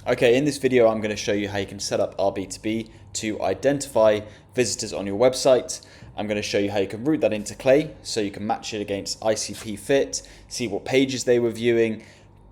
Okay, in this video, I'm going to show you how you can set up RB2B to identify visitors on your website. I'm going to show you how you can route that into Clay so you can match it against ICP fit, see what pages they were viewing,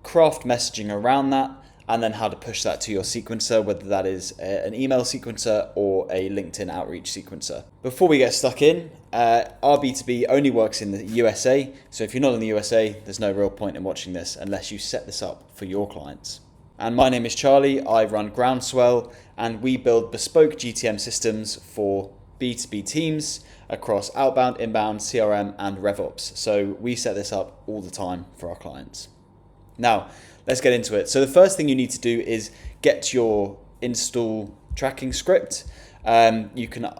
craft messaging around that, and then how to push that to your sequencer, whether that is an email sequencer or a LinkedIn outreach sequencer. Before we get stuck in, RB2B only works in the USA, so if you're not in the USA, there's no real point in watching this unless you set this up for your clients. And my name is Charlie, I run Groundswell, and we build bespoke GTM systems for B2B teams across outbound, inbound, CRM, and RevOps. So we set this up all the time for our clients. Now, let's get into it. So the first thing you need to do is get your install tracking script. You can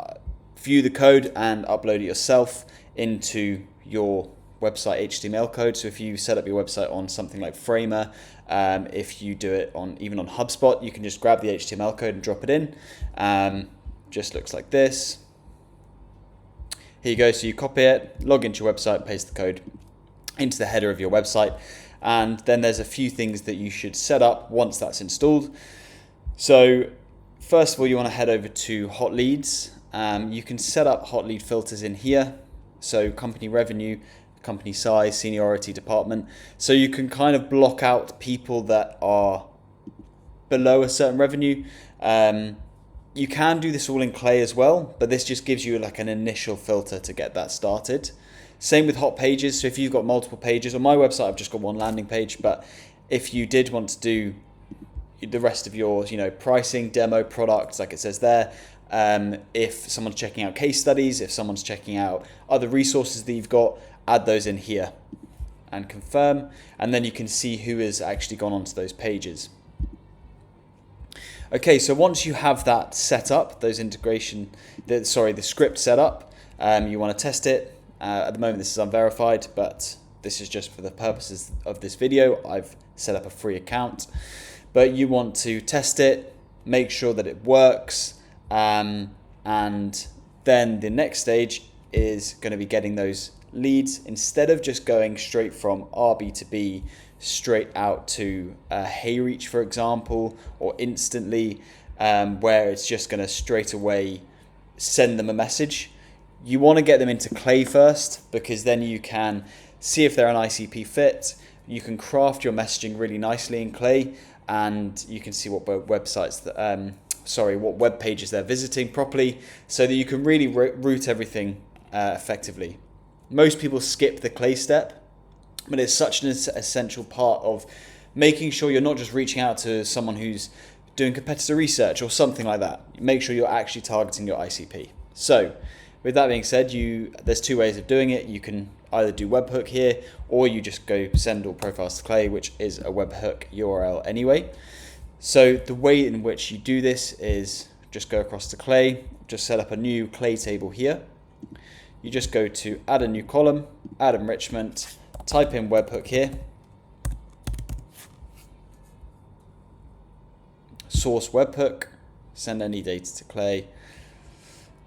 view the code and upload it yourself into your website HTML code. So if you set up your website on something like Framer, if you do it on even on HubSpot, you can just grab the HTML code and drop it in. Just looks like this. Here you go. So you copy it, log into your website, paste the code into the header of your website. And then there's a few things that you should set up once that's installed. So first of all, you want to head over to hot leads. You can set up hot lead filters in here. So company revenue, company size, seniority, department. So you can kind of block out people that are below a certain revenue. You can do this all in Clay as well, but this just gives you like an initial filter to get that started. Same with hot pages. So if you've got multiple pages, on my website, I've just got one landing page, but if you did want to do the rest of yours, pricing, demo, products, like it says there, if someone's checking out case studies, if someone's checking out other resources that you've got, add those in here and confirm, and then you can see who has actually gone onto those pages. Okay, so once you have that set up, the script set up, you want to test it. At the moment this is unverified, but this is just for the purposes of this video. I've set up a free account, but you want to test it, make sure that it works, and then the next stage is going to be getting those leads. Instead of just going straight from RB2B straight out to HeyReach, for example, or Instantly, where it's just going to straight away send them a message. You want to get them into Clay first, because then you can see if they're an ICP fit. You can craft your messaging really nicely in Clay, and you can see what what web pages they're visiting properly, so that you can really route everything effectively. Most people skip the Clay step, but it's such an essential part of making sure you're not just reaching out to someone who's doing competitor research or something like that. Make sure you're actually targeting your ICP. So with that being said, there's two ways of doing it. You can either do webhook here, or you just go send all profiles to Clay, which is a webhook URL anyway. So the way in which you do this is just go across to Clay, just set up a new Clay table here. You just go to add a new column, add enrichment, type in webhook here, source webhook, send any data to Clay.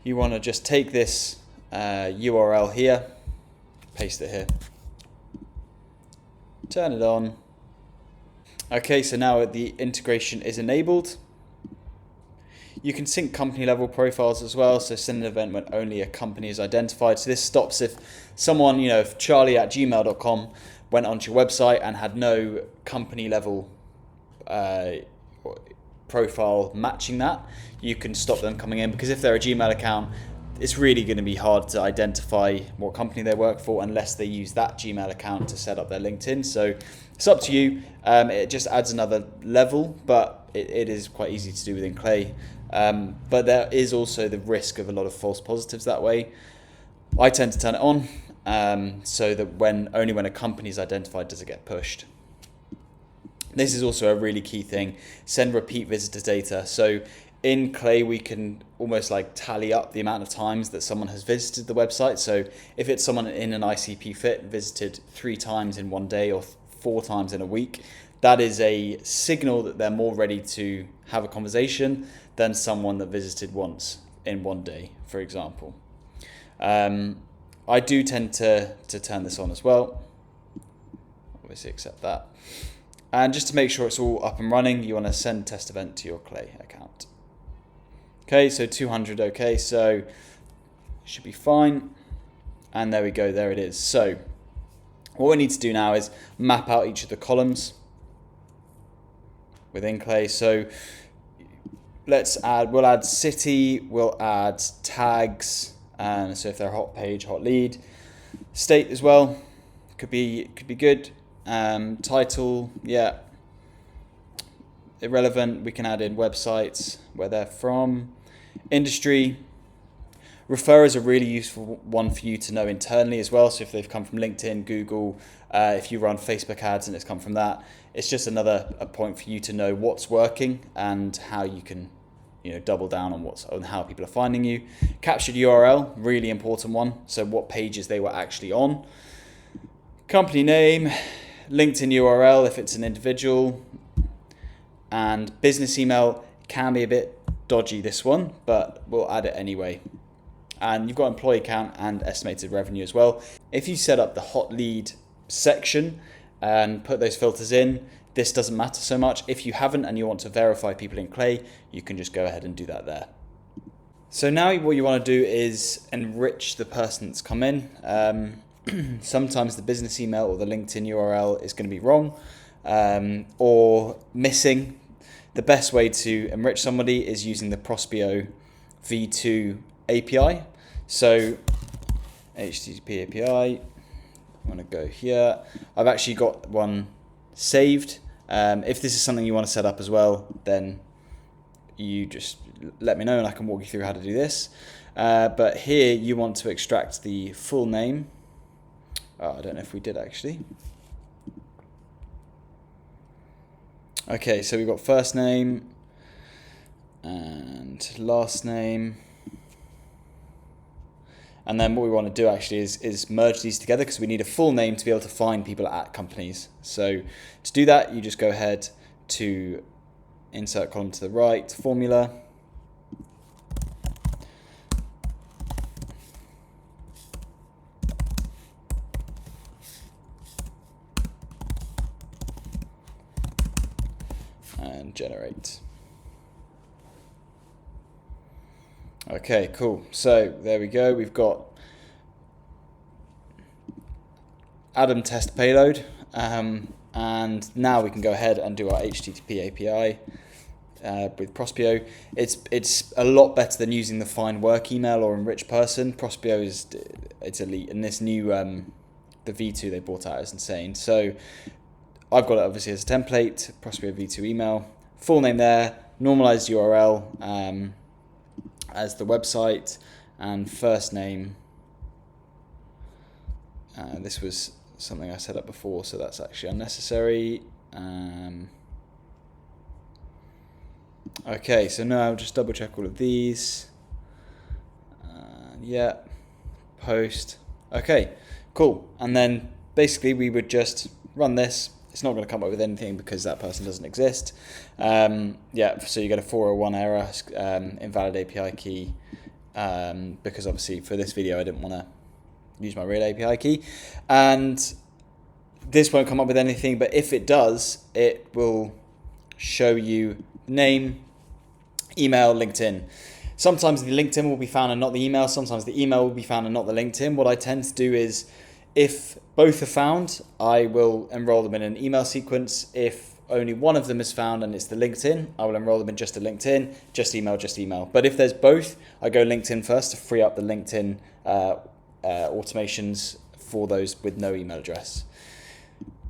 You want to just take this URL here, paste it here, turn it on. Okay, so now the integration is enabled. You can sync company level profiles as well, so send an event when only a company is identified. So this stops if someone, if charlie@gmail.com went onto your website and had no company level profile matching that, you can stop them coming in, because if they're a Gmail account, it's really going to be hard to identify what company they work for unless they use that Gmail account to set up their LinkedIn. So it's up to you. It just adds another level, but it is quite easy to do within Clay. But there is also the risk of a lot of false positives that way. I tend to turn it on so that only when a company is identified does it get pushed. This is also a really key thing. Send repeat visitor data. So in Clay, we can almost like tally up the amount of times that someone has visited the website. So if it's someone in an ICP fit visited 3 times in one day or 4 times in a week, that is a signal that they're more ready to have a conversation than someone that visited once in one day, for example. I do tend to turn this on as well. Obviously accept that. And just to make sure it's all up and running, you want to send test event to your Clay account. Okay, so 200, okay, so should be fine. And there we go, there it is. So what we need to do now is map out each of the columns within Clay. So we'll add city, we'll add tags, and so if they're hot page, hot lead, state as well, could be good. Title, yeah, irrelevant. We can add in websites, where they're from, industry. Refer is a really useful one for you to know internally as well. So if they've come from LinkedIn, Google, if you run Facebook ads and it's come from that, it's just a point for you to know what's working and how you can, double down on how people are finding you. Captured URL, really important one. So what pages they were actually on. Company name, LinkedIn URL if it's an individual, and business email can be a bit dodgy, this one, but we'll add it anyway. And you've got employee count and estimated revenue as well. If you set up the hot lead section and put those filters in, this doesn't matter so much. If you haven't and you want to verify people in Clay, you can just go ahead and do that there. So now what you want to do is enrich the person that's come in. Sometimes the business email or the LinkedIn URL is going to be wrong or missing. The best way to enrich somebody is using the Prospeo V2 API. So HTTP API, I want to go here. I've actually got one saved. If this is something you want to set up as well, then you just let me know and I can walk you through how to do this. But here you want to extract the full name. I don't know if we did actually. Okay, so we've got first name and last name. And then what we want to do actually is merge these together because we need a full name to be able to find people at companies. So to do that, you just go ahead to insert column to the right, formula. And generate. Okay, cool. So there we go. We've got Adam test payload. And now we can go ahead and do our HTTP API with Prospeo. It's a lot better than using the find work email or enrich person. Prospeo it's elite, and this new the V2 they brought out is insane. So I've got it obviously as a template, Prospeo V2 email, full name there, normalized URL as the website, and first name. This was something I set up before, so that's actually unnecessary. Okay, so now I'll just double check all of these. Yeah, post. Okay, cool. And then basically we would just run this. It's not going to come up with anything because that person doesn't exist. Yeah, so you get a 401 error, invalid API key, because obviously for this video I didn't want to use my real API key. And this won't come up with anything, but if it does, it will show you name, email, LinkedIn. Sometimes the LinkedIn will be found and not the email. Sometimes the email will be found and not the LinkedIn. What I tend to do is, if both are found, I will enroll them in an email sequence. If only one of them is found and it's the LinkedIn, I will enroll them in just a LinkedIn, just email. But if there's both, I go LinkedIn first to free up the LinkedIn automations for those with no email address.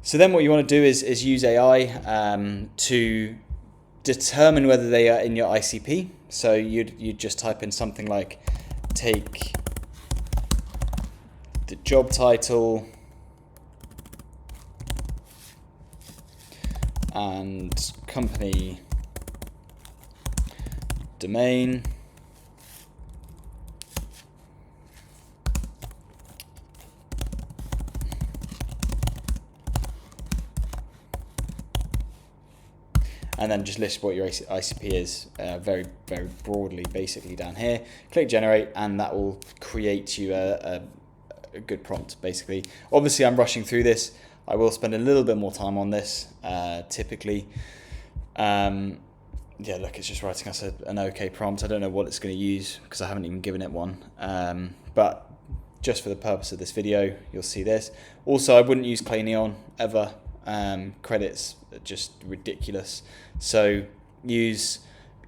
So then what you want to do is use AI to determine whether they are in your ICP. So you'd just type in something like, take the job title and company domain, and then just list what your ICP is very, very broadly, basically down here. Click generate, and that will create you a good prompt, basically. Obviously, I'm rushing through this. I will spend a little bit more time on this typically. Yeah, look, it's just writing us an OK prompt. I don't know what it's going to use because I haven't even given it one. But just for the purpose of this video, you'll see this. Also, I wouldn't use Clay Neon ever. Credits are just ridiculous. So use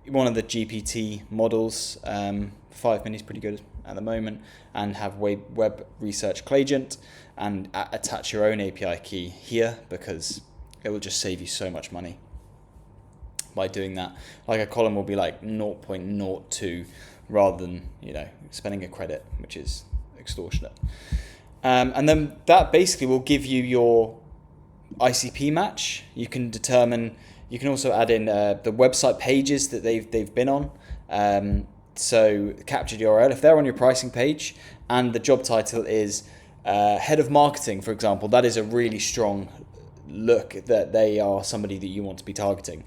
one of the GPT models. 5 Mini is pretty good at the moment, and have web research Clayagent and attach your own API key here, because it will just save you so much money by doing that. Like a column will be like 0.02 rather than, you know, spending a credit, which is extortionate. And then that basically will give you your ICP match. You can determine, you can also add in the website pages that they've been on. So captured URL, if they're on your pricing page and the job title is head of marketing, for example, that is a really strong look that they are somebody that you want to be targeting.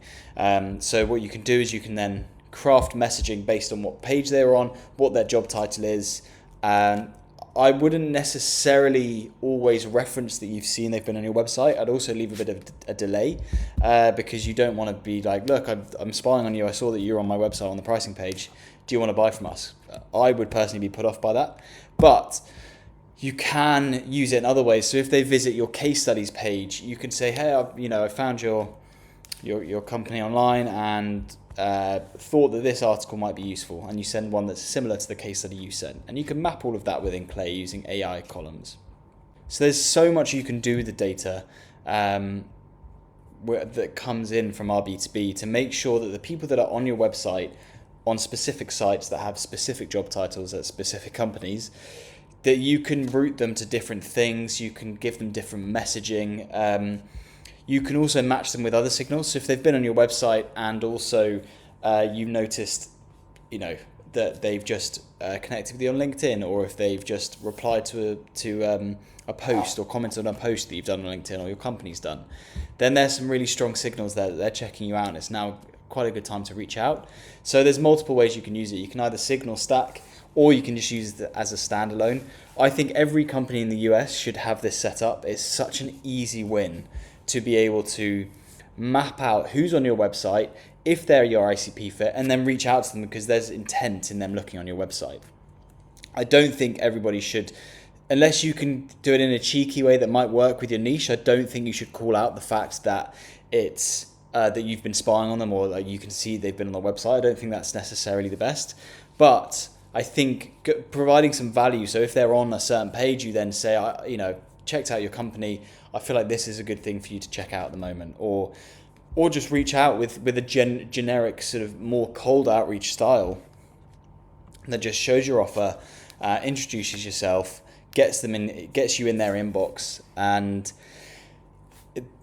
So what you can do is you can then craft messaging based on what page they're on, what their job title is. I wouldn't necessarily always reference that you've seen they've been on your website. I'd also leave a bit of a delay because you don't want to be like, look, I'm spying on you. I saw that you're on my website on the pricing page. Do you want to buy from us? I would personally be put off by that. But you can use it in other ways. So if they visit your case studies page, you can say, hey, I found your company online and thought that this article might be useful, and you send one that's similar to the case study you sent, and you can map all of that within Clay using AI columns. So there's so much you can do with the data that comes in from RB2B to make sure that the people that are on your website, on specific sites that have specific job titles at specific companies, that you can route them to different things, you can give them different messaging. You can also match them with other signals. So if they've been on your website and also you've noticed, that they've just connected with you on LinkedIn, or if they've just replied to a post or commented on a post that you've done on LinkedIn or your company's done, then there's some really strong signals there that they're checking you out, and it's now quite a good time to reach out. So there's multiple ways you can use it. You can either signal stack, or you can just use it as a standalone. I think every company in the US should have this set up. It's such an easy win to be able to map out who's on your website, if they're your ICP fit, and then reach out to them because there's intent in them looking on your website. I don't think everybody should, unless you can do it in a cheeky way that might work with your niche, I don't think you should call out the fact that it's that you've been spying on them, or like you can see they've been on the website. I don't think that's necessarily the best. But I think providing some value, so if they're on a certain page, you then say, checked out your company, I feel like this is a good thing for you to check out at the moment, or just reach out with a generic sort of more cold outreach style that just shows your offer, introduces yourself, gets you in their inbox, and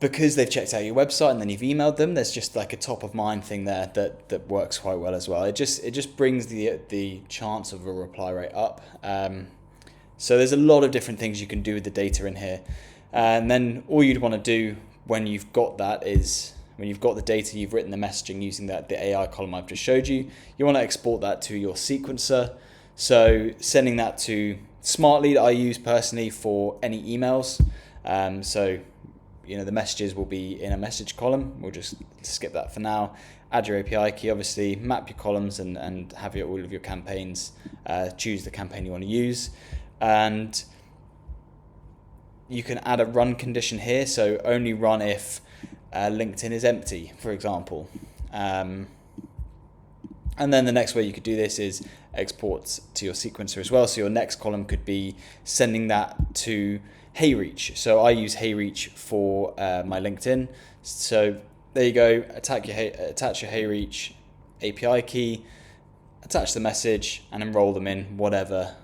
because they've checked out your website and then you've emailed them, there's just like a top of mind thing there that works quite well as well. It just brings the chance of a reply rate up. So there's a lot of different things you can do with the data in here. And then all you'd want to do when you've got that is, when you've got the data, you've written the messaging using the AI column I've just showed you, you want to export that to your sequencer. So sending that to Smartlead, I use personally for any emails. The messages will be in a message column. We'll just skip that for now. Add your API key, obviously, map your columns and have all of your campaigns. Choose the campaign you want to use. And you can add a run condition here. So only run if LinkedIn is empty, for example. And then the next way you could do this is export to your sequencer as well. So your next column could be sending that to HeyReach. So I use HeyReach for my LinkedIn. So there you go. Attach your HeyReach API key, attach the message, and enroll them in whatever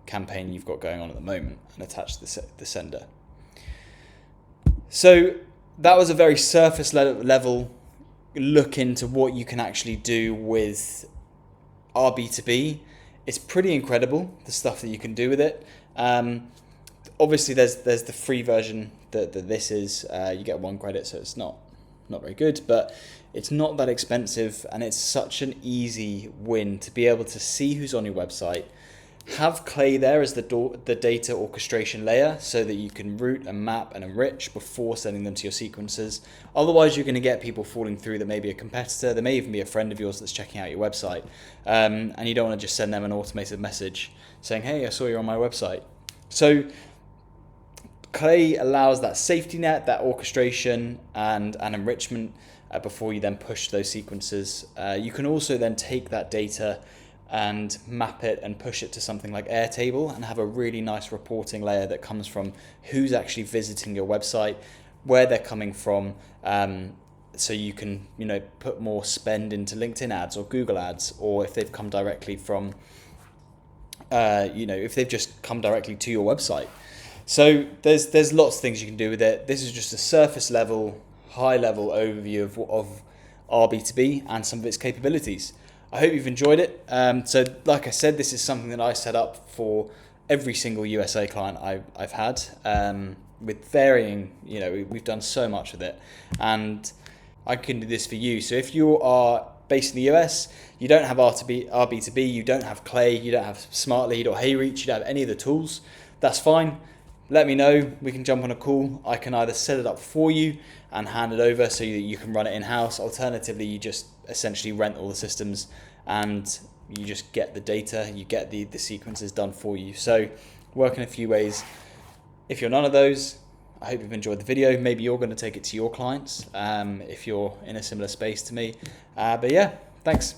campaign you've got going on at the moment, and attach the sender. So that was a very surface level look into what you can actually do with RB2B. It's pretty incredible, the stuff that you can do with it. Obviously, there's the free version that this is. You get 1 credit, so it's not very good, but it's not that expensive, and it's such an easy win to be able to see who's on your website, Have Clay there as the data orchestration layer so that you can route and map and enrich before sending them to your sequencers. Otherwise, you're going to get people falling through that may be a competitor. There may even be a friend of yours that's checking out your website. And you don't want to just send them an automated message saying, hey, I saw you're on my website. So Clay allows that safety net, that orchestration and enrichment before you then push those sequences. You can also then take that data and map it and push it to something like Airtable and have a really nice reporting layer that comes from who's actually visiting your website, where they're coming from, so you can put more spend into LinkedIn ads or Google ads, or if they've come directly from if they've just come directly to your website. So there's lots of things you can do with it. This is just a surface level, high level overview of RB2B and some of its capabilities. I hope you've enjoyed it. So like I said, this is something that I set up for every single USA client I've had, with varying, we've done so much with it, and I can do this for you. So if you are based in the US, you don't have RB2B, you don't have Clay, you don't have Smartlead or HeyReach, you don't have any of the tools, that's fine. Let me know, we can jump on a call. I can either set it up for you and hand it over so that you can run it in-house. Alternatively, you just essentially rent all the systems and you just get the data, you get the sequences done for you. So work in a few ways. If you're none of those, I hope you've enjoyed the video. Maybe you're going to take it to your clients if you're in a similar space to me. But yeah, thanks.